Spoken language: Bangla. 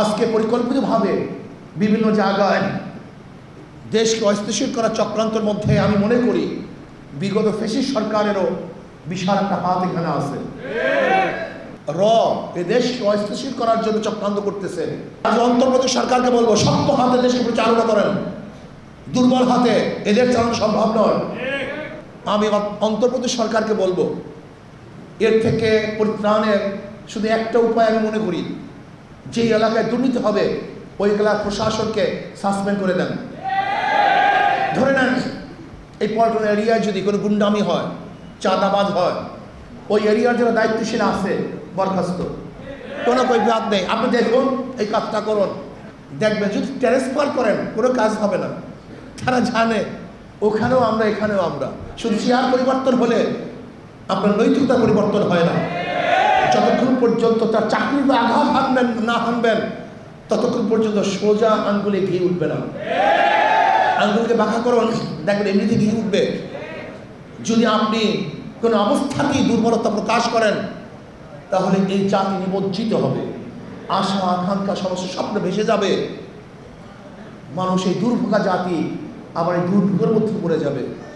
আজকে পরিকল্পিতভাবে বিভিন্ন জায়গায় দেশকে অস্থিতিশীল করার চক্রান্তের মধ্যে আমি মনে করি বিগত ফ্যাসিস্ট সরকারেরও বিশাল একটা হাত এখানে আছে। এ দেশকে অস্থিতিশীল করার জন্য চক্রান্ত করতেছে। আজ অন্তর্বর্তী সরকারকে বলবো, শক্ত হাতে দেশকে পরিচালনা করেন, দুর্বল হাতে এদের চালানো সম্ভব নয়। আমি অন্তর্বর্তী সরকারকে বলবো, এর থেকে পরিত্রাণের শুধু একটা উপায় আমি মনে করি, যে এলাকায় দুর্নীতি হবে ওই এলাকার প্রশাসনকে সাসপেন্ড করে দেন। ধরে নেন এই পল্টন এরিয়ায় যদি কোনো গুন্ডামি হয়, চাঁদাবাজ হয়, ওই এরিয়ার যারা দায়িত্বশীল আছে বরখাস্ত, কোনো কৈফিয়ত নেই। আপনি দেখুন, এই কাজটা করুন, দেখবেন যদি ট্রান্সফার করেন কোনো কাজ হবে না। তারা জানে ওখানেও আমরা এখানেও আমরা, শুধু চেয়ার পরিবর্তন হলে আপনার নৈতিকতা পরিবর্তন হয় না। যতক্ষণ পর্যন্ত তার চাকরিতে আঘাত হানবেন না হানবেন ততক্ষণ পর্যন্ত সোজা আঙ্গুলে ঘি উঠবে না। আঙ্গুলকে বাঁকা করুন, দেখবেন এমনিতে ঘি উঠবে। যদি আপনি কোনো অবস্থাতেই দুর্বলতা প্রকাশ করেন তাহলে এই জাতি নিমজ্জিত হবে, আশা আকাঙ্ক্ষা সমস্ত স্বপ্ন ভেসে যাবে। মানুষ এই দুর্ভোগা জাতি আবার এই দুর্ভোগের মধ্যে পড়ে যাবে।